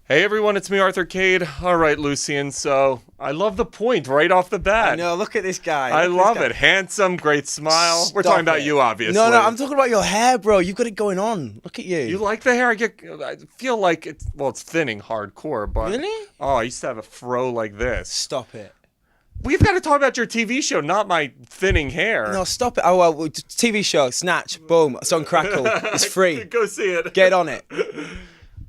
Hey everyone, it's me, Arthur Kade. All right, Lucien, so I love the point right off the bat. I know, look at this guy. I love it. Handsome, great smile. We're talking about you, obviously. No, I'm talking about your hair, bro. You've got it going on. Look at you. You like the hair? I feel like it's thinning hardcore, but... Really? Oh, I used to have a fro like this. Stop it. We've got to talk about your TV show, not my thinning hair. No, stop it. Oh, well, TV show, Snatch, boom. It's on Crackle. It's free. Go see it. Get on it.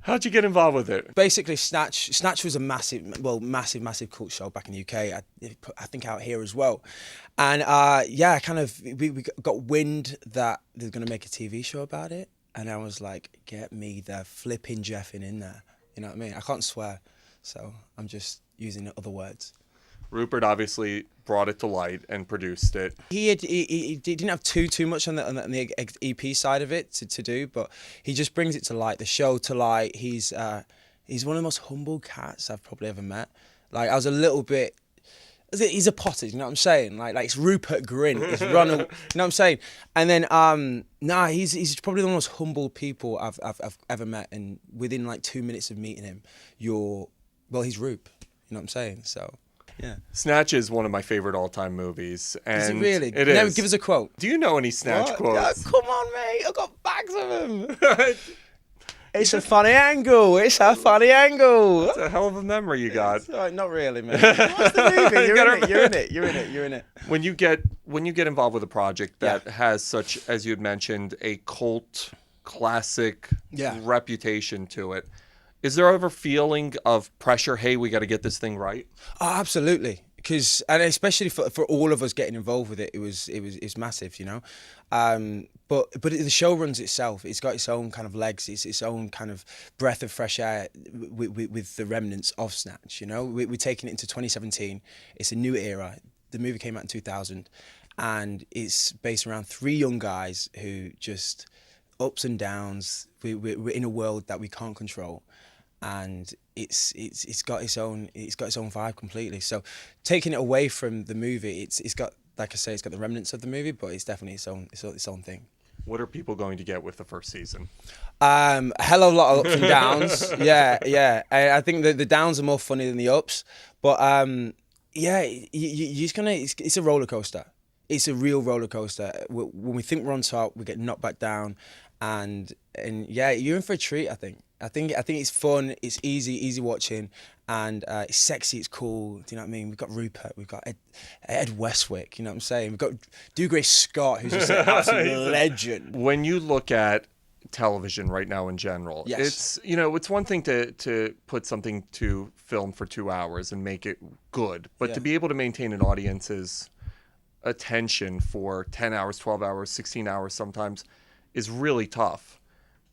How'd you get involved with it? Basically, Snatch was a massive cult show back in the UK. I think out here as well. And yeah, we got wind that they're going to make a TV show about it. And I was like, get me the flipping Jeffin in there. You know what I mean? I can't swear, so I'm just using other words. Rupert obviously brought it to light and produced it. He didn't have too much on the EP side of it to do, but he just brings it to light, the show to light. He's one of the most humble cats I've probably ever met. Like, I was a little bit... He's a Potter, you know what I'm saying? Like it's Rupert Grin, it's Ronald, you know what I'm saying? And then, he's probably the most humble people I've ever met, and within like 2 minutes of meeting him, he's Rupe, you know what I'm saying? So... yeah. Snatch is one of my favorite all-time movies. And is it really? It is. Give us a quote. Do you know any Snatch quotes? Oh, come on, mate. I've got bags of them. It's a funny angle. It's a funny angle. That's a hell of a memory you got. Sorry, not really, man. What's the movie? You're in it. When you get involved with a project that has such, as you had mentioned, a cult classic reputation to it, is there ever feeling of pressure? Hey, we got to get this thing right. Oh, absolutely, and especially for all of us getting involved with it, it was massive, you know. But the show runs itself. It's got its own kind of legs. It's its own kind of breath of fresh air with the remnants of Snatch. You know, we're taking it into 2017. It's a new era. The movie came out in 2000, and it's based around 3 young guys who just ups and downs. We're in a world that we can't control. And it's got its own vibe completely. So taking it away from the movie, it's got, like I say, it's got the remnants of the movie, but it's definitely its own thing. What are people going to get with the first season? A hell of a lot of ups and downs. Yeah. I think the downs are more funny than the ups, but yeah, you're just gonna. It's a roller coaster. It's a real roller coaster. When we think we're on top, we get knocked back down, and yeah, you're in for a treat. I think it's fun. It's easy watching, and it's sexy. It's cool. Do you know what I mean? We've got Rupert. We've got Ed Westwick. You know what I'm saying? We've got Dougray Scott, who's just an absolute legend. When you look at television right now in general, yes. it's one thing to put something to film for 2 hours and make it good, but to be able to maintain an audience's attention for 10 hours, 12 hours, 16 hours sometimes is really tough.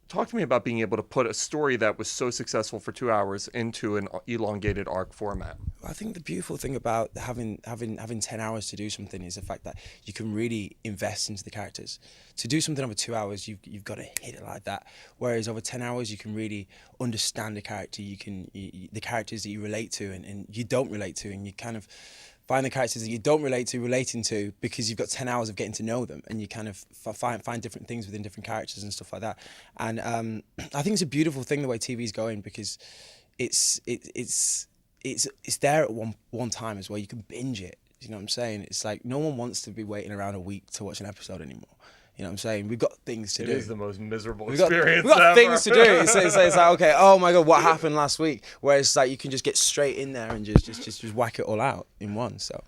Talk to me about being able to put a story that was so successful for 2 hours into an elongated arc format. I think the beautiful thing about having 10 hours to do something is the fact that you can really invest into the characters. To do something over 2 hours, you've got to hit it like that. Whereas over 10 hours, you can really understand the character. The characters that you relate to and you don't relate to, and you kind of find the characters that you don't relating to because you've got 10 hours of getting to know them, and you kind of find different things within different characters and stuff like that. And I think it's a beautiful thing the way TV's going, because it's there at one time as well. You can binge it. You know what I'm saying? It's like no one wants to be waiting around a week to watch an episode anymore. You know what I'm saying? We've got things to do. It is the most miserable experience We've got ever. things to do. It's like, okay, oh my God, what happened last week? Whereas like you can just get straight in there and just whack it all out in one. So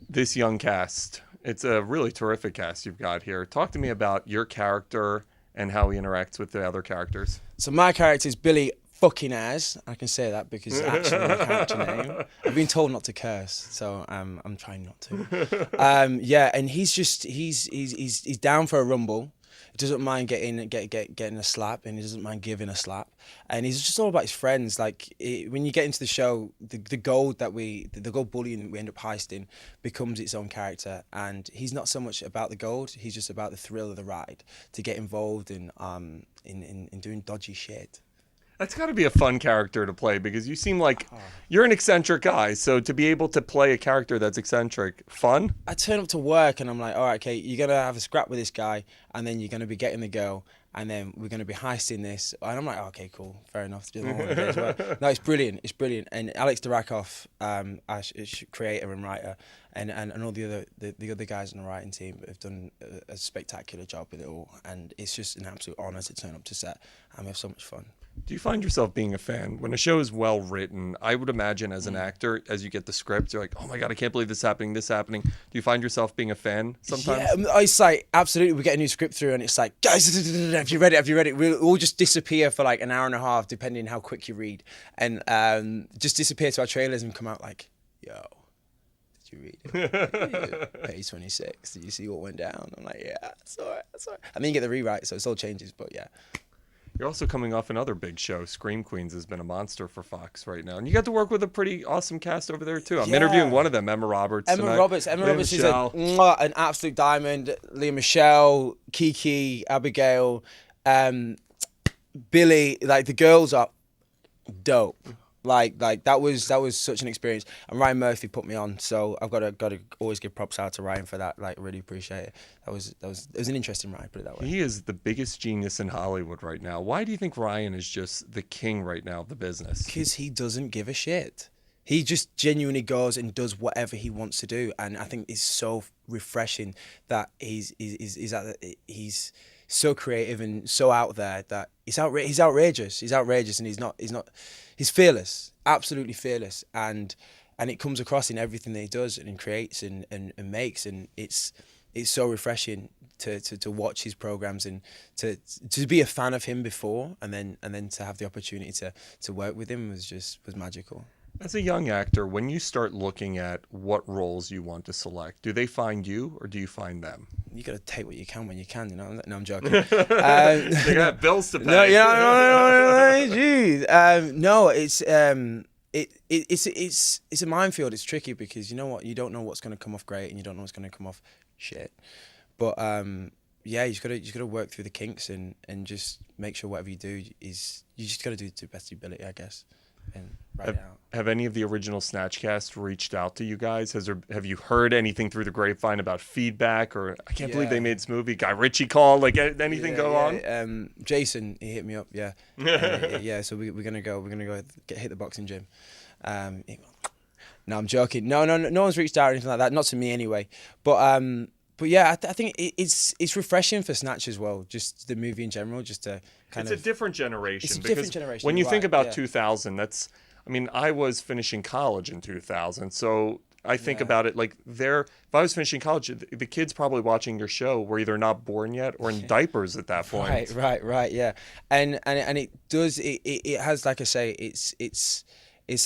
this young cast, it's a really terrific cast you've got here. Talk to me about your character and how he interacts with the other characters. So my character is Billy fucking Ayres. I can say that because it's actually my character name. I've been told not to curse, so I'm trying not to. Yeah, and he's down for a rumble. He doesn't mind getting a slap, and he doesn't mind giving a slap. And he's just all about his friends. Like when you get into the show, the gold bullion we end up heisting becomes its own character. And he's not so much about the gold. He's just about the thrill of the ride, to get involved in doing dodgy shit. That's got to be a fun character to play, because you seem like you're an eccentric guy. So to be able to play a character that's eccentric, fun? I turn up to work and I'm like, all right, okay, you're going to have a scrap with this guy, and then you're going to be getting the girl, and then we're going to be heisting this. And I'm like, okay, cool, fair enough. Do one day as well. No, it's brilliant. It's brilliant. And Alex Durakoff, creator and writer, and all the other guys on the writing team have done a spectacular job with it all. And it's just an absolute honour to turn up to set, and we have so much fun. Do you find yourself being a fan when a show is well written? I would imagine as an actor, as you get the script, you're like, oh my God, I can't believe this happening, this happening. Do you find yourself being a fan sometimes? Yeah, it's like, absolutely, we get a new script through and it's like, guys, have you read it? Have you read it? We'll all just disappear for like an hour and a half, depending how quick you read. And just disappear to our trailers and come out like, yo, did you read it? Page 26, did you see what went down? I'm like, yeah, that's all right, that's all right. I mean, you get the rewrite, so it's all changes, but yeah. You're also coming off another big show. Scream Queens has been a monster for Fox right now. And you got to work with a pretty awesome cast over there, too. I'm interviewing one of them, Emma Roberts. Emma Roberts is an absolute diamond. Leah Michelle, Kiki, Abigail, Billy. Like, the girls are dope. Like that was such an experience. And Ryan Murphy put me on, so I've got to always give props out to Ryan for that. Like, really appreciate it. It was an interesting ride, put it that way. He is the biggest genius in Hollywood right now. Why do you think Ryan is just the king right now of the business? Because he doesn't give a shit. He just genuinely goes and does whatever he wants to do, and I think it's so refreshing that he's so creative and so out there that he's outrageous. He's outrageous, and he's fearless, absolutely fearless, and it comes across in everything that he does and creates and makes, and it's so refreshing to watch his programs and to be a fan of him before, and then to have the opportunity to work with him was magical. As a young actor, when you start looking at what roles you want to select, do they find you or do you find them? You got to take what you can when you can, you know. No, I'm joking. They got bills to pay. No, geez. No, it's a minefield. It's tricky because you know what, you don't know what's going to come off great and you don't know what's going to come off shit. But yeah, you just gotta work through the kinks and just make sure whatever you do is, you just got to do it to the best of your ability, I guess. And have any of the original Snatch cast reached out to you guys? Have you heard anything through the grapevine about feedback, or I can't believe they made this movie? Guy Ritchie called, like anything go on? Jason, he hit me up, yeah. Yeah, so we're gonna go hit the boxing gym. No, I'm joking. No one's reached out or anything like that. Not to me anyway. But yeah, I think it's refreshing for Snatch as well, just the movie in general, just to It's a different generation. It's a different generation. When you think about 2000, I was finishing college in 2000, so I think about it like if I was finishing college, the kids probably watching your show were either not born yet or in diapers at that point. Right, yeah. And it does, it has, like I say, it's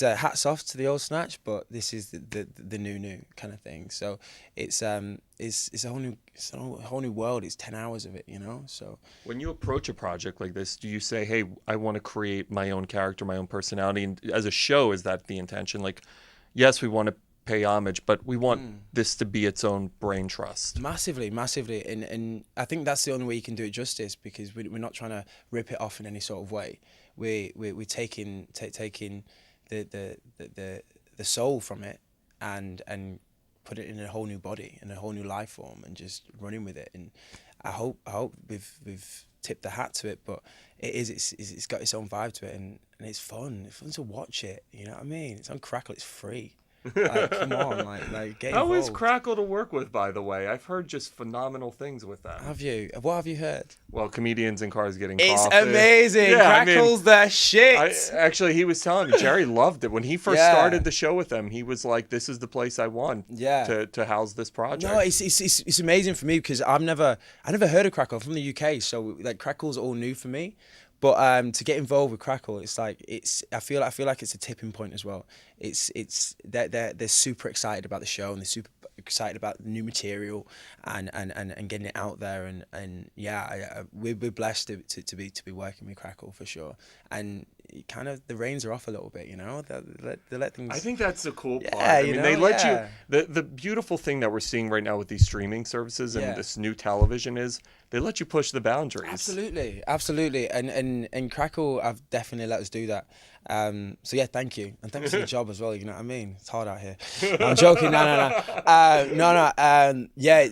a hats off to the old Snatch, but this is the new kind of thing. So it's a whole new world. It's 10 hours of it, you know. So when you approach a project like this, do you say, "Hey, I want to create my own character, my own personality"? And as a show, is that the intention? Like, yes, we want to pay homage, but we want this to be its own brain trust. Massively, and I think that's the only way you can do it justice, because we're not trying to rip it off in any sort of way. We're taking the soul from it and put it in a whole new body and a whole new life form and just running with it. And I hope we've tipped the hat to it, but it's got its own vibe to it, and it's fun. It's fun to watch it. You know what I mean? It's on Crackle. It's free. Like, come on, like get involved. How is Crackle to work with, by the way? I've heard just phenomenal things with that. Have you? What have you heard? Well, comedians in cars getting It's coffee. amazing. Yeah, Crackle's the shit. Actually, he was telling me, Jerry loved it. When he first started the show with them, he was like, this is the place I want to house this project. No, it's amazing for me because I never heard of Crackle. I'm from the UK, so like Crackle's all new for me. But to get involved with Crackle, it's like I feel like it's a tipping point as well. They're super excited about the show, and they're super excited about the new material and getting it out there, and we're blessed to be working with Crackle for sure. And kind of the reins are off a little bit, you know. They let things. I think that's the cool part. I mean, they let you. The beautiful thing that we're seeing right now with these streaming services and this new television is they let you push the boundaries. Absolutely, and Crackle have definitely let us do that. So yeah, thank you, and thanks for the job as well. You know what I mean? It's hard out here. No, I'm joking. No. Yeah,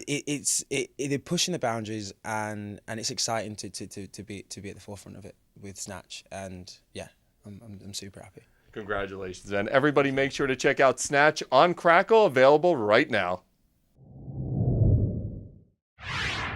they're pushing the boundaries, and it's exciting to be at the forefront of it with Snatch, and yeah, I'm super happy. Congratulations, and everybody make sure to check out Snatch on Crackle, available right now.